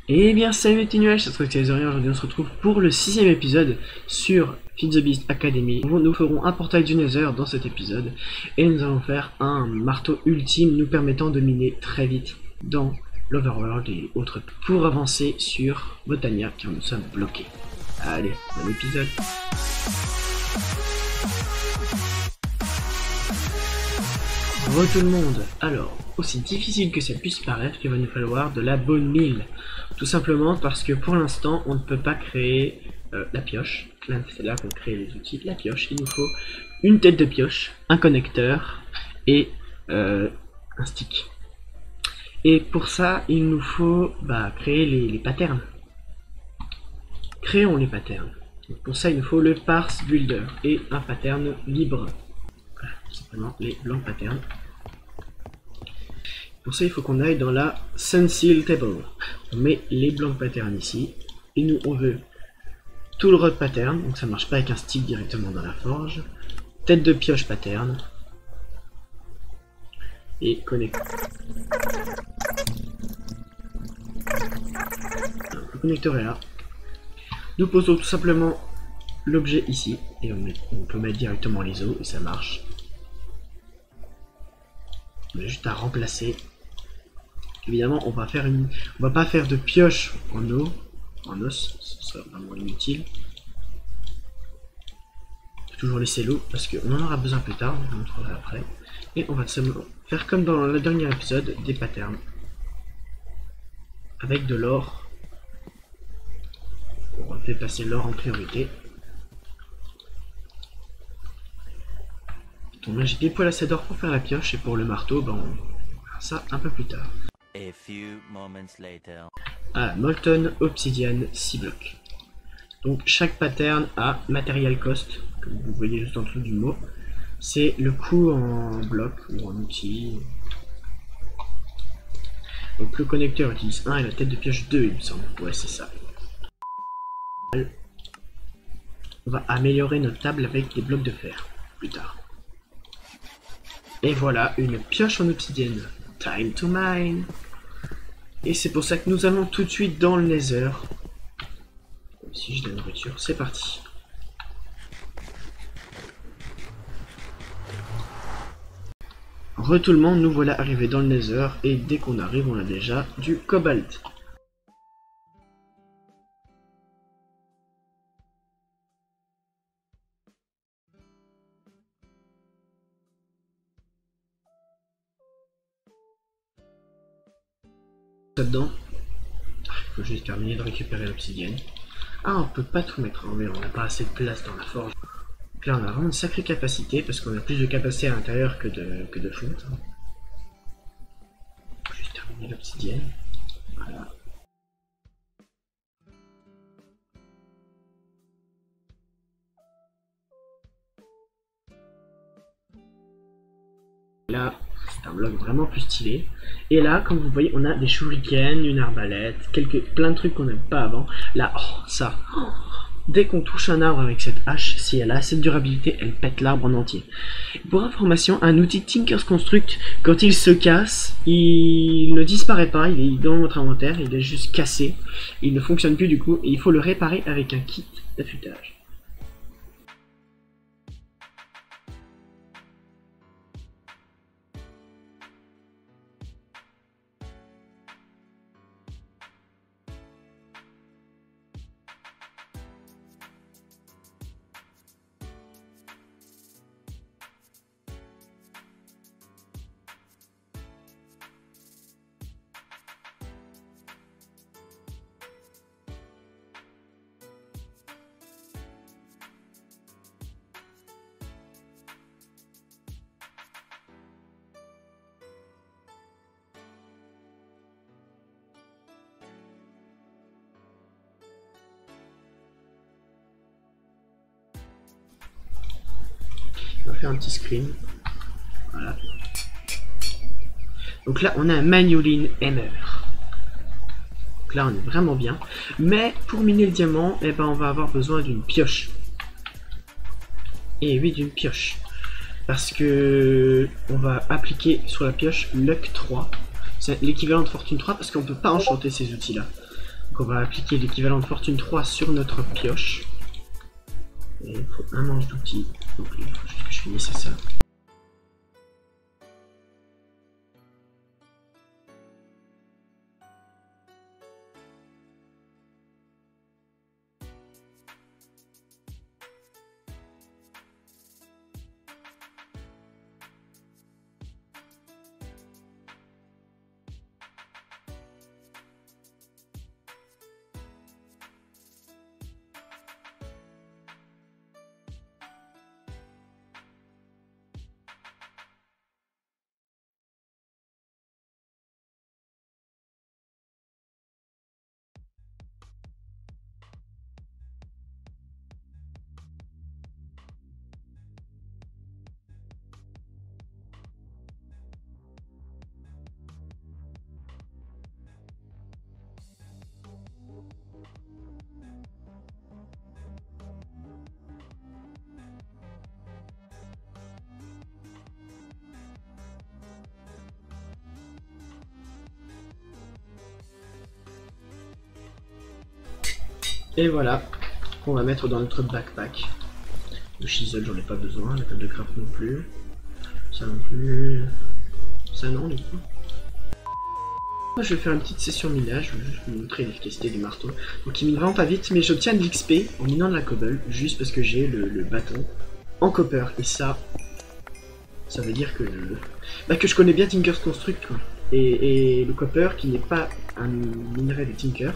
Eh bien salut les petits nuages, c'est Troctezorien. Aujourd'hui on se retrouve pour le 6ème épisode sur Feed the Beast Academy. Nous ferons un portail du Nether dans cet épisode et nous allons faire un marteau ultime nous permettant de miner très vite dans l'Overworld et autres pour avancer sur Botania car nous sommes bloqués. Allez, bon épisode. Re tout le monde. Alors, aussi difficile que ça puisse paraître, il va nous falloir de la bone meal. Tout simplement parce que pour l'instant, on ne peut pas créer la pioche. C'est là qu'on crée les outils. La pioche, il nous faut une tête de pioche, un connecteur et un stick. Et pour ça, il nous faut créer les patterns. Créons les patterns. Donc pour ça, il nous faut le parse builder et un pattern libre. Voilà, tout simplement les blancs patterns. Pour ça, il faut qu'on aille dans la Sunseal Table. On met les blancs patterns ici. Et nous, on veut tout le rod pattern. Donc ça marche pas avec un stick directement dans la forge. Tête de pioche pattern. Et connecteur. Le connecteur est là. Nous posons tout simplement l'objet ici. Et on peut mettre directement les os et ça marche. On a juste à remplacer. Évidemment, on va pas faire de pioche en os, ce serait vraiment inutile. On peut toujours laisser l'eau parce qu'on en aura besoin plus tard, je vous montrerai après. Et on va simplement faire comme dans le dernier épisode, des patterns avec de l'or. On va faire passer l'or en priorité. Donc là j'ai des poils assez d'or pour faire la pioche et pour le marteau, on verra ça un peu plus tard. A few moments later. Molten Obsidian 6 blocs. Donc chaque pattern a material cost, comme vous voyez juste en dessous du mot. C'est le coût en bloc ou en outil. Donc le connecteur utilise 1 et la tête de pioche 2 il me semble. Ouais c'est ça. On va améliorer notre table avec des blocs de fer plus tard. Et voilà une pioche en obsidienne. Time to mine. Et c'est pour ça que nous allons tout de suite dans le Nether. Si j'ai de la nourriture, c'est parti. Re tout le monde, nous voilà arrivés dans le Nether et dès qu'on arrive, on a déjà du cobalt. Là-dedans, il faut juste terminer de récupérer l'obsidienne. Ah, on peut pas tout mettre en mer, on n'a pas assez de place dans la forge. Donc là, on a vraiment une sacrée capacité parce qu'on a plus de capacité à l'intérieur que de fonte. Juste terminer l'obsidienne. Voilà. Là, c'est un bloc vraiment plus stylé. Et là, comme vous voyez, on a des shurikens, une arbalète, plein de trucs qu'on n'aime pas avant. Là, ça. Dès qu'on touche un arbre avec cette hache, si elle a assez de durabilité, elle pète l'arbre en entier. Pour information, un outil Tinker's Construct, quand il se casse, il ne disparaît pas, il est dans votre inventaire, il est juste cassé. Il ne fonctionne plus du coup, et il faut le réparer avec un kit d'affûtage. On va faire un petit screen. Voilà. Donc là, on a un Manulin Hammer. Donc là, on est vraiment bien. Mais pour miner le diamant, on va avoir besoin d'une pioche. Et oui, d'une pioche. Parce que on va appliquer sur la pioche Luck 3. C'est l'équivalent de Fortune 3 parce qu'on ne peut pas enchanter ces outils-là. Donc on va appliquer l'équivalent de fortune 3 sur notre pioche. Et il faut un manche d'outils. Donc il faut juste que je finisse ça. Et voilà, qu'on va mettre dans notre backpack. Le chisel, j'en ai pas besoin, la table de craft non plus. Ça non plus. Ça non, du coup. Moi, je vais faire une petite session minage, je vais juste vous montrer l'efficacité du marteau. Donc il mine vraiment pas vite, mais j'obtiens de l'XP en minant de la cobble, juste parce que j'ai le bâton en copper. Et ça veut dire que je connais bien Tinker's Construct, quoi. Et le copper qui n'est pas un minerai de Tinker.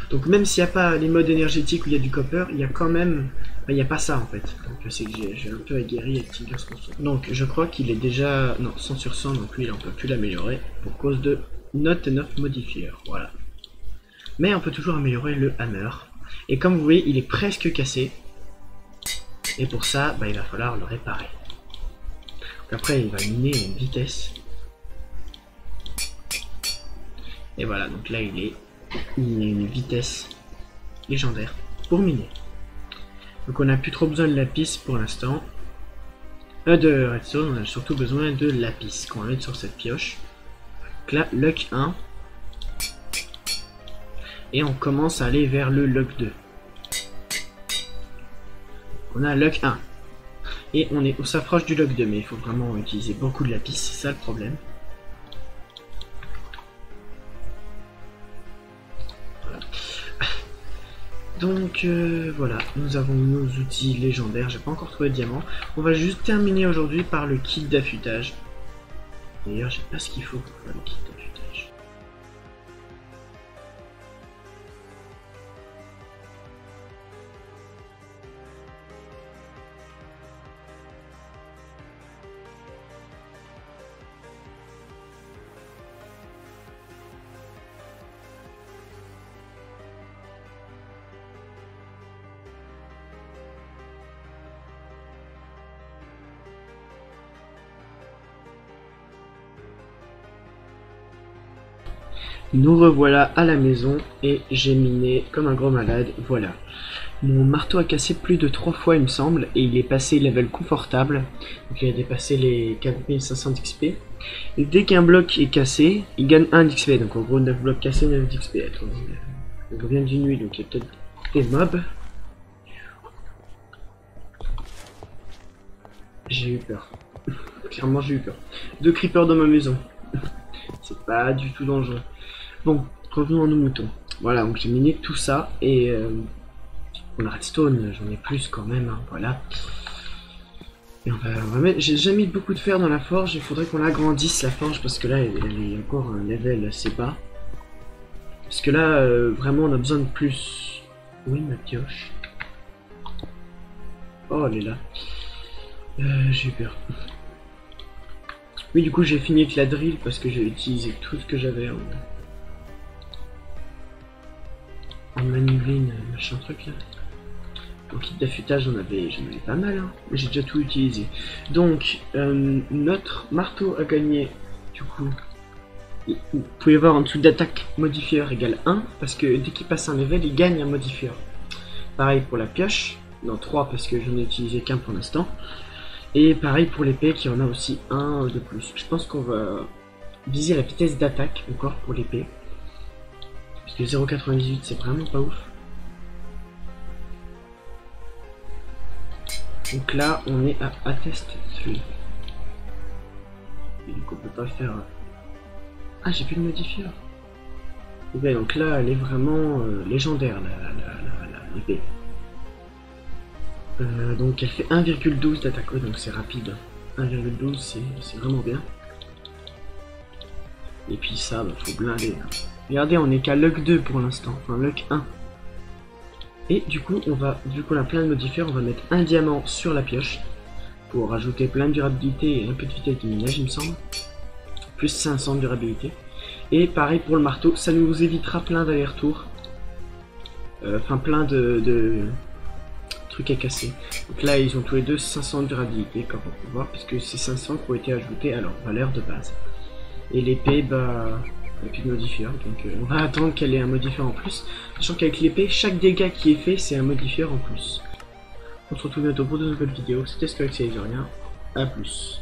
Donc même s'il n'y a pas les modes énergétiques où il y a du copper, il y a quand même... il n'y a pas ça en fait. Donc c'est que j'ai un peu aguerri avec Tinker's Construct. Donc je crois qu'il est déjà... Non, 100 sur 100, donc lui on peut plus l'améliorer pour cause de not enough modifier. Voilà. Mais on peut toujours améliorer le hammer. Et comme vous voyez, il est presque cassé. Et pour ça, il va falloir le réparer. Donc après, il va miner à une vitesse. Et voilà, donc là il a une vitesse légendaire pour miner. Donc on n'a plus trop besoin de lapis pour l'instant. De redstone, on a surtout besoin de lapis qu'on va mettre sur cette pioche. Donc là, luck 1. Et on commence à aller vers le luck 2. On a luck 1. Et on s'approche du luck 2, mais il faut vraiment utiliser beaucoup de lapis, c'est ça le problème. Donc voilà, nous avons nos outils légendaires, j'ai pas encore trouvé de diamant. On va juste terminer aujourd'hui par le kit d'affûtage. D'ailleurs, j'ai pas ce qu'il faut pour faire le kit d'affûtage. Nous revoilà à la maison et j'ai miné comme un gros malade, voilà. Mon marteau a cassé plus de 3 fois il me semble et il est passé level confortable. Donc il a dépassé les 4500 d'XP. Et dès qu'un bloc est cassé, il gagne 1 d'XP. Donc en gros 9 blocs cassés, 9 d'XP. Attendez, je reviens d'une nuit donc il y a peut-être des mobs. J'ai eu peur. Clairement j'ai eu peur. 2 creepers dans ma maison. C'est pas du tout dangereux. Bon, revenons à nos moutons. Voilà, donc j'ai miné tout ça et pour la redstone, j'en ai plus quand même, hein, voilà. Et on va mettre... J'ai déjà mis beaucoup de fer dans la forge, il faudrait qu'on l'agrandisse la forge parce que là, elle est encore un level assez bas. Parce que là, vraiment, on a besoin de plus. Oui, ma pioche. Oh, elle est là. J'ai eu peur. Oui, du coup, j'ai fini avec la drill parce que j'ai utilisé tout ce que j'avais en manivine, machin truc là. Au kit d'affûtage, j'en avais pas mal, hein, mais j'ai déjà tout utilisé. Donc, notre marteau a gagné, du coup, vous pouvez voir en dessous d'attaque modifier égale 1, parce que dès qu'il passe un level, il gagne un modifier. Pareil pour la pioche, non 3 parce que j'en ai utilisé qu'un pour l'instant. Et pareil pour l'épée qui en a aussi un de plus. Je pense qu'on va viser la vitesse d'attaque encore pour l'épée. Parce que 0,98 c'est vraiment pas ouf. Donc là on est à Attest 3. Et donc on peut pas faire... Ah j'ai plus de modifieur. Ok donc là elle est vraiment légendaire l'épée. Donc elle fait 1,12 d'attaque, donc c'est rapide. 1,12 c'est vraiment bien. Et puis ça, bah, faut blinder. Regardez, on est qu'à Luck 2 pour l'instant, enfin Luck 1. Et du coup, vu qu'on a plein de modifieurs, on va mettre un diamant sur la pioche pour rajouter plein de durabilité et un peu de vitesse de minage, il me semble. Plus 500 de durabilité. Et pareil pour le marteau, ça nous évitera plein d'allers-retours. Enfin, plein de trucs à casser. Donc là, ils ont tous les deux 500 de durabilité, comme on peut voir, puisque c'est 500 qui ont été ajoutés à leur valeur de base. Et l'épée, bah, il n'y a plus de modifieur, donc on va attendre qu'elle ait un modifieur en plus. Sachant qu'avec l'épée, chaque dégât qui est fait, c'est un modifieur en plus. On se retrouve bientôt pour de nouvelles vidéos. C'était Skyx et rien. A plus.